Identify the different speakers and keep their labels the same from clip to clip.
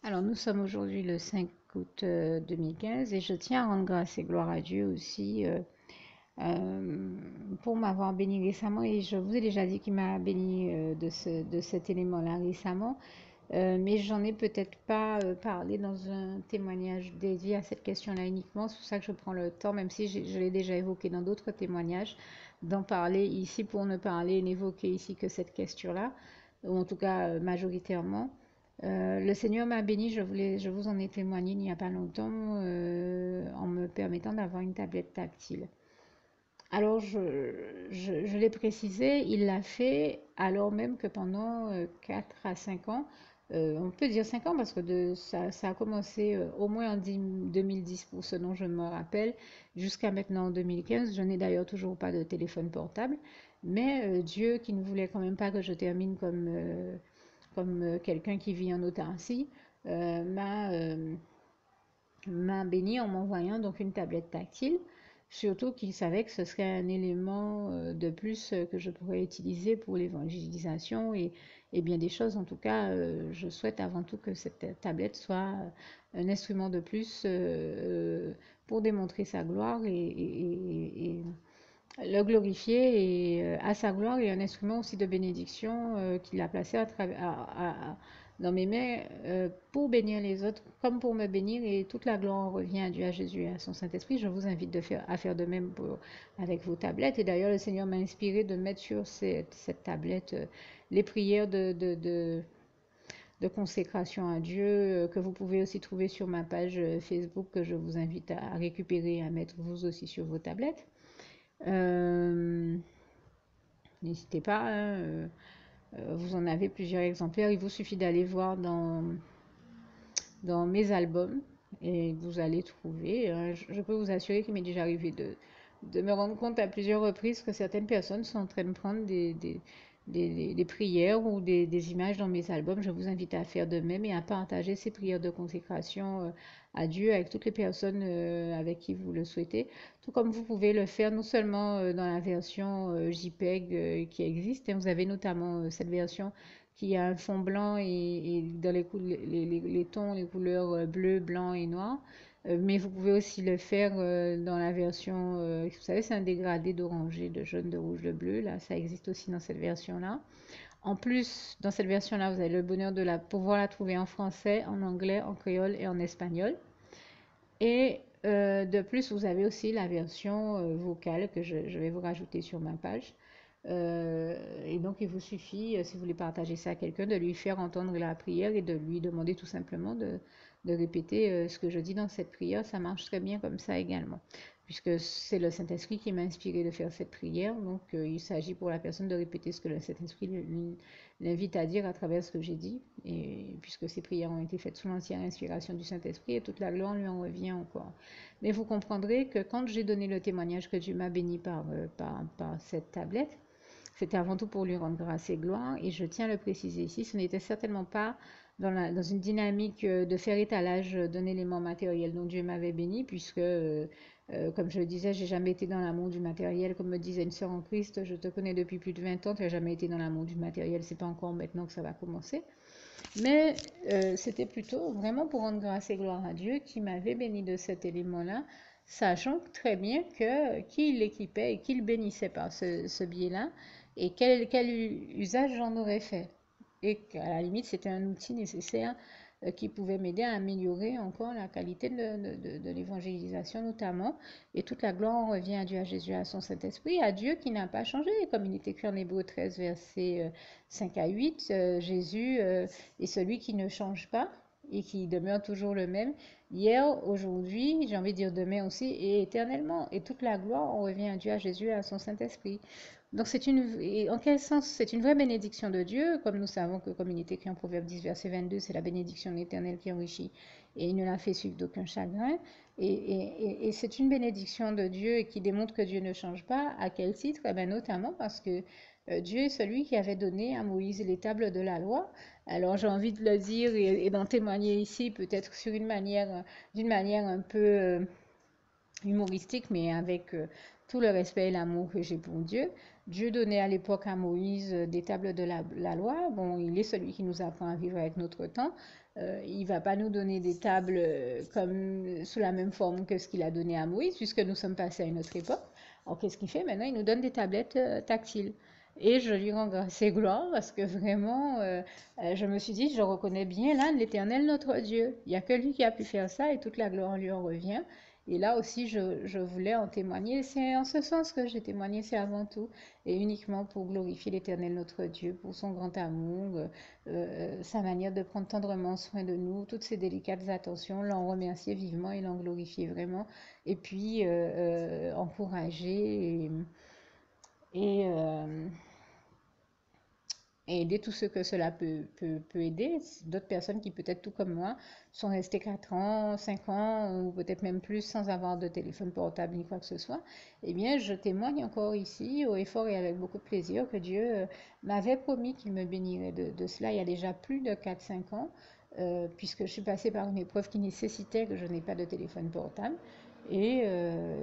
Speaker 1: Alors, nous sommes aujourd'hui le 5 août 2015 et je tiens à rendre grâce et gloire à Dieu aussi euh, pour m'avoir béni récemment. Et je vous ai déjà dit qu'il m'a béni de cet élément-là récemment, mais j'en ai peut-être pas parlé dans un témoignage dédié à cette question-là uniquement. C'est pour ça que je prends le temps, même si je l'ai déjà évoqué dans d'autres témoignages, d'en parler ici pour ne parler et n'évoquer ici que cette question-là, ou en tout cas majoritairement. Le Seigneur m'a béni, je vous en ai témoigné il n'y a pas longtemps, en me permettant d'avoir une tablette tactile. Alors, je l'ai précisé, il l'a fait alors même que pendant 4 à 5 ans, on peut dire 5 ans parce que ça a commencé au moins en 2010 pour ce dont je me rappelle, jusqu'à maintenant en 2015. Je n'ai d'ailleurs toujours pas de téléphone portable, mais Dieu qui ne voulait quand même pas que je termine comme quelqu'un qui vit en autarcie, euh, m'a euh, m'a béni en m'envoyant donc une tablette tactile, surtout qu'il savait que ce serait un élément de plus que je pourrais utiliser pour l'évangélisation et bien des choses. En tout cas, je souhaite avant tout que cette tablette soit un instrument de plus pour démontrer sa gloire et le glorifier et à sa gloire et un instrument aussi de bénédiction qu'il a placé dans mes mains pour bénir les autres comme pour me bénir et toute la gloire revient à Dieu, à Jésus et à son Saint-Esprit. Je vous invite à faire de même avec vos tablettes et d'ailleurs le Seigneur m'a inspiré de mettre sur cette tablette les prières de consécration à Dieu que vous pouvez aussi trouver sur ma page Facebook que je vous invite à récupérer et à mettre vous aussi sur vos tablettes. Euh, N'hésitez pas, hein, vous en avez plusieurs exemplaires. Il vous suffit d'aller voir dans mes albums et vous allez trouver. Hein, je peux vous assurer qu'il m'est déjà arrivé de me rendre compte à plusieurs reprises que certaines personnes sont en train de prendre des prières ou des images dans mes albums. Je vous invite à faire de même et à partager ces prières de consécration à Dieu avec toutes les personnes avec qui vous le souhaitez. Tout comme vous pouvez le faire non seulement dans la version JPEG qui existe, hein, vous avez notamment cette version qui a un fond blanc et dans les tons, les couleurs bleu, blanc et noir. Mais vous pouvez aussi le faire dans la version, vous savez, c'est un dégradé d'orangé, de jaune, de rouge, de bleu. Là, ça existe aussi dans cette version-là. En plus, dans cette version-là, vous avez le bonheur de pouvoir la trouver en français, en anglais, en créole et en espagnol. Et de plus, vous avez aussi la version vocale que je vais vous rajouter sur ma page. Et donc, il vous suffit, si vous voulez partager ça à quelqu'un, de lui faire entendre la prière et de lui demander tout simplement de répéter ce que je dis dans cette prière. Ça marche très bien comme ça également, puisque c'est le Saint-Esprit qui m'a inspiré de faire cette prière. Donc, il s'agit pour la personne de répéter ce que le Saint-Esprit l'invite à dire à travers ce que j'ai dit. Et puisque ces prières ont été faites sous l'entière inspiration du Saint-Esprit, et toute la gloire lui en revient encore. Mais vous comprendrez que quand j'ai donné le témoignage que Dieu m'a béni par cette tablette, c'était avant tout pour lui rendre grâce et gloire, et je tiens à le préciser ici, ce n'était certainement pas dans une dynamique de faire étalage d'un élément matériel dont Dieu m'avait béni, puisque, comme je le disais, j'ai jamais été dans l'amour du matériel. Comme me disait une sœur en Christ, je te connais depuis plus de 20 ans, tu n'as jamais été dans l'amour du matériel, c'est pas encore maintenant que ça va commencer. Mais c'était plutôt vraiment pour rendre grâce et gloire à Dieu qui m'avait béni de cet élément-là, sachant très bien que qui l'équipait et qui le bénissait par ce biais-là et quel usage j'en aurais fait. Et qu'à la limite, c'était un outil nécessaire qui pouvait m'aider à améliorer encore la qualité de l'évangélisation notamment. Et toute la gloire en revient à Dieu, à Jésus, à son Saint-Esprit, à Dieu qui n'a pas changé. Comme il est écrit en Hébreu 13, versets 5 à 8, Jésus est celui qui ne change pas et qui demeure toujours le même, hier, aujourd'hui, j'ai envie de dire demain aussi, et éternellement. Et toute la gloire, on revient à Dieu, à Jésus, à son Saint-Esprit. Donc, en quel sens c'est une vraie bénédiction de Dieu, comme nous savons que, comme il est écrit en Proverbe 10, verset 22, c'est la bénédiction de l'Éternel qui enrichit, et il ne la fait suivre d'aucun chagrin. Et c'est une bénédiction de Dieu qui démontre que Dieu ne change pas. À quel titre? Eh bien, notamment parce que Dieu est celui qui avait donné à Moïse les tables de la loi. Alors j'ai envie de le dire et d'en témoigner ici, peut-être d'une manière un peu humoristique, mais avec tout le respect et l'amour que j'ai pour Dieu. Dieu donnait à l'époque à Moïse des tables de la loi. Bon, il est celui qui nous apprend à vivre avec notre temps, Il va pas nous donner des tables comme sous la même forme que ce qu'il a donné à Moïse, puisque nous sommes passés à une autre époque. Alors qu'est-ce qu'il fait maintenant? Il nous donne des tablettes tactiles. Et je lui rends grâce et gloire parce que vraiment, je me suis dit, je reconnais bien là l'Éternel notre Dieu. Il n'y a que lui qui a pu faire ça et toute la gloire lui en revient. Et là aussi, je voulais en témoigner. C'est en ce sens que j'ai témoigné, c'est avant tout et uniquement pour glorifier l'Éternel notre Dieu, pour son grand amour, sa manière de prendre tendrement soin de nous, toutes ces délicates attentions, l'en remercier vivement et l'en glorifier vraiment. Et puis, encourager et et aider tous ceux que cela peut aider. D'autres personnes qui peut-être tout comme moi sont restées 4 ans, 5 ans ou peut-être même plus sans avoir de téléphone portable ni quoi que ce soit. Eh bien, je témoigne encore ici au effort et avec beaucoup de plaisir que Dieu m'avait promis qu'il me bénirait de cela il y a déjà plus de 4 5 ans. Puisque je suis passée par une épreuve qui nécessitait que je n'ai pas de téléphone portable. Et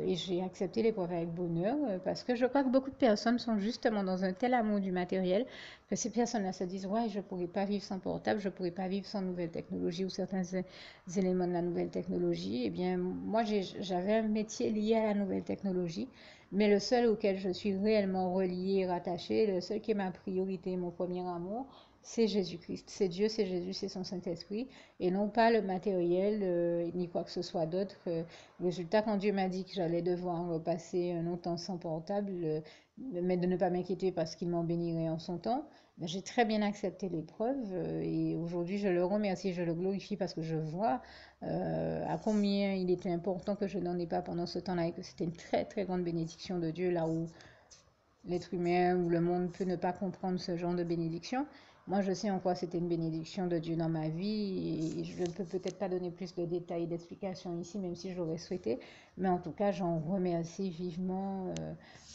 Speaker 1: j'ai accepté l'épreuve avec bonheur parce que je crois que beaucoup de personnes sont justement dans un tel amour du matériel que ces personnes-là se disent ouais, je ne pourrais pas vivre sans portable, je ne pourrais pas vivre sans nouvelle technologie ou certains éléments de la nouvelle technologie. Eh bien, moi, j'avais un métier lié à la nouvelle technologie, mais le seul auquel je suis réellement reliée, rattachée, le seul qui est ma priorité, mon premier amour, c'est Jésus-Christ, c'est Dieu, c'est Jésus, c'est son Saint-Esprit, et non pas le matériel ni quoi que ce soit d'autre. Résultat, quand Dieu m'a dit que j'allais devoir passer un long temps sans portable, mais de ne pas m'inquiéter parce qu'il m'en bénirait en son temps, ben, j'ai très bien accepté l'épreuve et aujourd'hui je le remercie, je le glorifie parce que je vois à combien il était important que je n'en ai pas pendant ce temps-là et que c'était une très très grande bénédiction de Dieu là où l'être humain ou le monde peut ne pas comprendre ce genre de bénédiction. Moi, je sais en quoi c'était une bénédiction de Dieu dans ma vie et je ne peux peut-être pas donner plus de détails et d'explications ici, même si j'aurais souhaité. Mais en tout cas, j'en remercie vivement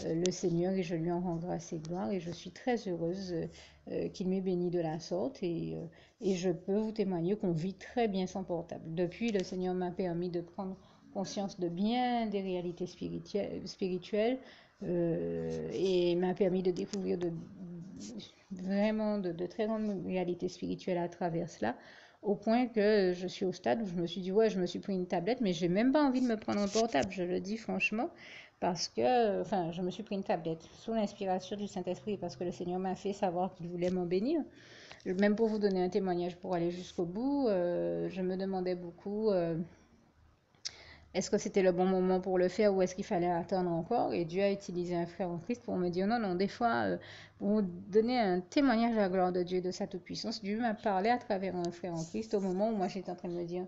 Speaker 1: le Seigneur et je lui en rends grâce et gloire. Et je suis très heureuse qu'il m'ait béni de la sorte. Et je peux vous témoigner qu'on vit très bien sans portable. Depuis, le Seigneur m'a permis de prendre conscience de bien des réalités spirituelles et m'a permis de découvrir vraiment de très grandes réalités spirituelles à travers cela, au point que je suis au stade où je me suis dit, ouais, je me suis pris une tablette, mais j'ai même pas envie de me prendre un portable, je le dis franchement, parce que, enfin, je me suis pris une tablette sous l'inspiration du Saint-Esprit, parce que le Seigneur m'a fait savoir qu'il voulait m'en bénir. Même pour vous donner un témoignage pour aller jusqu'au bout, je me demandais beaucoup est-ce que c'était le bon moment pour le faire ou est-ce qu'il fallait attendre encore? Et Dieu a utilisé un frère en Christ pour me dire non, non, des fois, pour vous donner un témoignage à la gloire de Dieu, de sa toute-puissance, Dieu m'a parlé à travers un frère en Christ au moment où moi j'étais en train de me dire,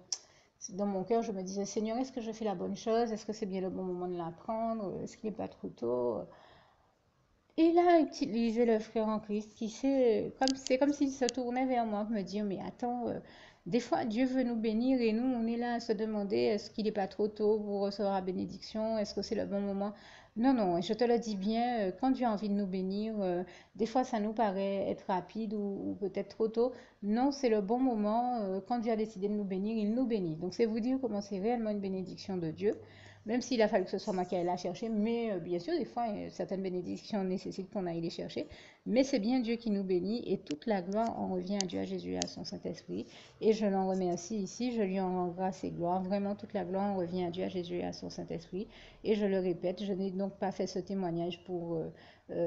Speaker 1: dans mon cœur, je me disais, Seigneur, est-ce que je fais la bonne chose? Est-ce que c'est bien le bon moment de l'apprendre? Est-ce qu'il n'est pas trop tôt? Et il a utilisé le frère en Christ qui c'est comme s'il se tournait vers moi pour me dire, mais attends, des fois Dieu veut nous bénir et nous on est là à se demander est-ce qu'il n'est pas trop tôt pour recevoir la bénédiction, est-ce que c'est le bon moment? Non, non, je te le dis bien, quand Dieu a envie de nous bénir, des fois ça nous paraît être rapide ou peut-être trop tôt. Non, c'est le bon moment, quand Dieu a décidé de nous bénir, il nous bénit. Donc c'est vous dire comment c'est réellement une bénédiction de Dieu même s'il a fallu que ce soit moi qui aille la chercher, mais bien sûr, des fois, certaines bénédictions nécessitent qu'on aille les chercher, mais c'est bien Dieu qui nous bénit et toute la gloire en revient à Dieu, à Jésus et à son Saint-Esprit. Et je l'en remercie ici, je lui en rends grâce et gloire. Vraiment, toute la gloire en revient à Dieu, à Jésus et à son Saint-Esprit. Et je le répète, je n'ai donc pas fait ce témoignage pour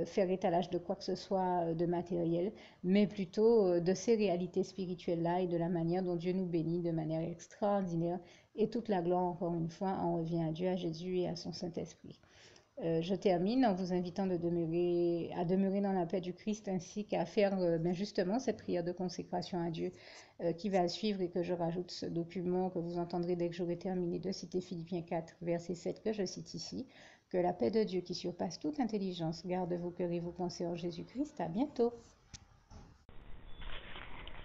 Speaker 1: faire étalage de quoi que ce soit de matériel, mais plutôt de ces réalités spirituelles-là et de la manière dont Dieu nous bénit de manière extraordinaire. Et toute la gloire, encore une fois, en revient à Dieu, à Jésus et à son Saint-Esprit. Je termine en vous invitant à demeurer dans la paix du Christ ainsi qu'à faire justement cette prière de consécration à Dieu qui va suivre et que je rajoute ce document que vous entendrez dès que j'aurai terminé de citer Philippiens 4, verset 7 que je cite ici. Que la paix de Dieu qui surpasse toute intelligence garde vos cœurs et vos pensées en Jésus-Christ. À bientôt.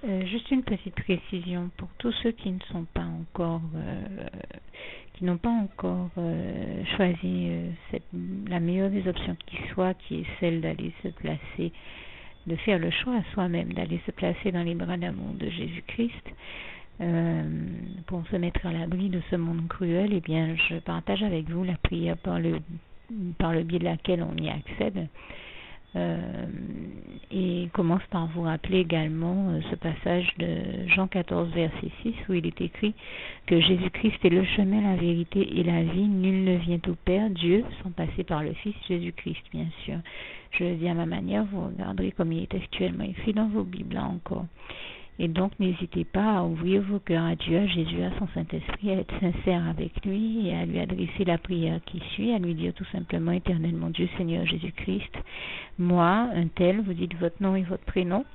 Speaker 2: Juste une petite précision pour tous ceux qui ne sont pas encore, qui n'ont pas encore choisi la meilleure des options qui soit, qui est celle d'aller se placer, de faire le choix à soi-même, d'aller se placer dans les bras d'amour de Jésus-Christ, pour se mettre à l'abri de ce monde cruel. Eh bien, je partage avec vous la prière par le biais de laquelle on y accède. Et commence par vous rappeler également ce passage de Jean 14, verset 6, où il est écrit que Jésus-Christ est le chemin, la vérité et la vie. Nul ne vient au Père, Dieu, sans passer par le Fils Jésus-Christ, bien sûr. Je le dis à ma manière, vous regarderez comme il est actuellement écrit dans vos Bibles, là encore. Et donc, n'hésitez pas à ouvrir vos cœurs à Dieu, à Jésus, à son Saint-Esprit, à être sincère avec lui et à lui adresser la prière qui suit, à lui dire tout simplement, Éternel mon Dieu, Seigneur Jésus-Christ, moi, un tel, vous dites votre nom et votre prénom,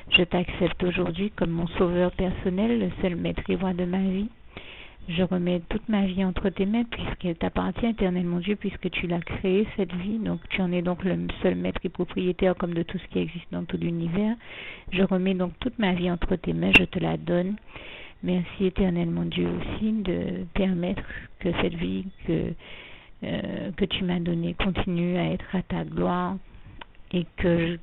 Speaker 2: je t'accepte aujourd'hui comme mon sauveur personnel, le seul maître et roi de ma vie. Je remets toute ma vie entre tes mains puisqu'elle t'appartient, Éternel mon Dieu, puisque tu l'as créée, cette vie. Donc tu en es donc le seul maître et propriétaire comme de tout ce qui existe dans tout l'univers. Je remets donc toute ma vie entre tes mains, je te la donne. Merci, Éternel mon Dieu, aussi de permettre que cette vie que tu m'as donnée continue à être à ta gloire et que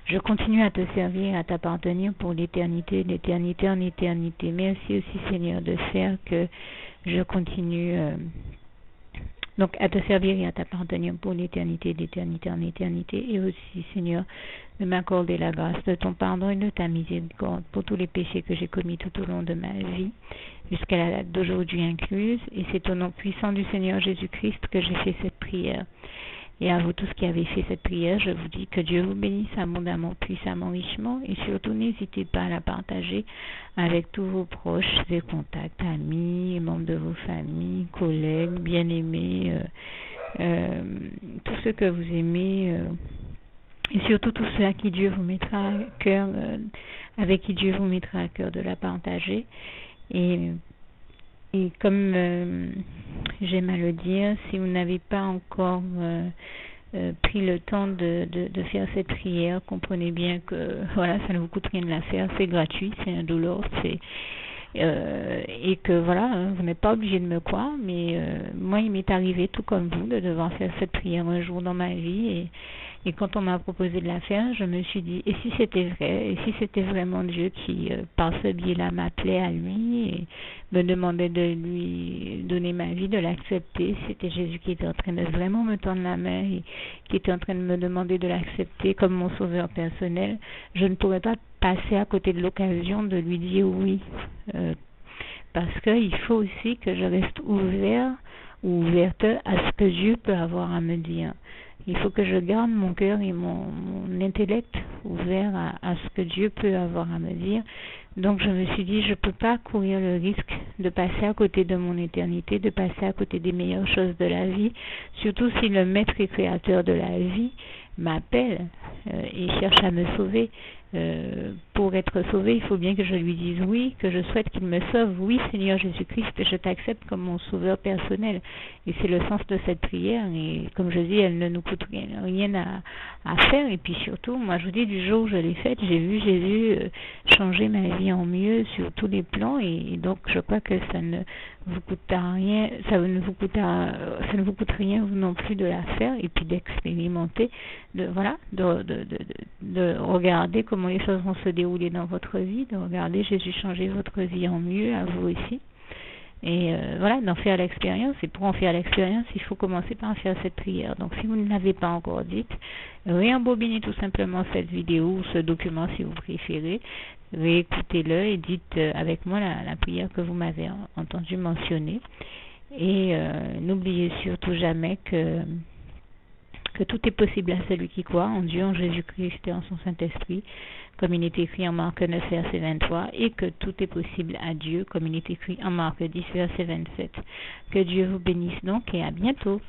Speaker 2: je continue à te servir, à t'appartenir pour l'éternité, d'éternité en éternité. Merci aussi, Seigneur, de faire que je continue donc à te servir et à t'appartenir pour l'éternité, d'éternité en éternité. Et aussi, Seigneur, de m'accorder la grâce de ton pardon et de ta miséricorde pour tous les péchés que j'ai commis tout au long de ma vie, jusqu'à la date d'aujourd'hui incluse. Et c'est au nom puissant du Seigneur Jésus-Christ que j'ai fait cette prière. Et à vous tous qui avez fait cette prière, je vous dis que Dieu vous bénisse abondamment, puissamment, richement. Et surtout, n'hésitez pas à la partager avec tous vos proches et contacts, amis, membres de vos familles, collègues, bien-aimés, tous ceux que vous aimez. Et surtout tous ceux à qui Dieu vous mettra à cœur, avec qui Dieu vous mettra à cœur de la partager. Et comme j'aime à le dire, si vous n'avez pas encore pris le temps de faire cette prière, comprenez bien que voilà, ça ne vous coûte rien de la faire, c'est gratuit, c'est indolore, et que voilà, vous n'êtes pas obligé de me croire, mais moi il m'est arrivé tout comme vous de devoir faire cette prière un jour dans ma vie, et quand on m'a proposé de la faire, je me suis dit, et si c'était vrai, et si c'était vraiment Dieu qui, par ce biais-là, m'appelait à lui et me demandait de lui donner ma vie, de l'accepter, c'était Jésus qui était en train de vraiment me tendre la main et qui était en train de me demander de l'accepter comme mon sauveur personnel, je ne pourrais pas passer à côté de l'occasion de lui dire oui, parce qu'il faut aussi que je reste ouvert ou ouverte à ce que Dieu peut avoir à me dire. Il faut que je garde mon cœur et mon intellect ouvert à ce que Dieu peut avoir à me dire. Donc je me suis dit, je ne peux pas courir le risque de passer à côté de mon éternité, de passer à côté des meilleures choses de la vie, surtout si le maître et créateur de la vie m'appelle et cherche à me sauver. Pour être sauvé, il faut bien que je lui dise oui, que je souhaite qu'il me sauve. Oui, Seigneur Jésus-Christ, je t'accepte comme mon sauveur personnel. Et c'est le sens de cette prière. Et comme je dis, elle ne nous coûte rien à faire. Et puis surtout, moi je vous dis, du jour où je l'ai faite, j'ai vu Jésus changer ma vie en mieux sur tous les plans. Et donc je crois que ça ne vous coûtera rien, ça ne vous coûte rien vous non plus de la faire et puis d'expérimenter, de regarder comment les choses vont se dérouler dans votre vie, de regarder Jésus changer votre vie en mieux, à vous aussi. Et voilà, d'en faire l'expérience. Et pour en faire l'expérience, il faut commencer par faire cette prière. Donc si vous ne l'avez pas encore dite, réembobinez tout simplement cette vidéo ou ce document si vous préférez, réécoutez-le et dites avec moi la prière que vous m'avez entendu mentionner. Et n'oubliez surtout jamais que tout est possible à celui qui croit en Dieu, en Jésus-Christ et en son Saint-Esprit, comme il est écrit en Marc 9, verset 23, et que tout est possible à Dieu, comme il est écrit en Marc 10, verset 27. Que Dieu vous bénisse donc et à bientôt.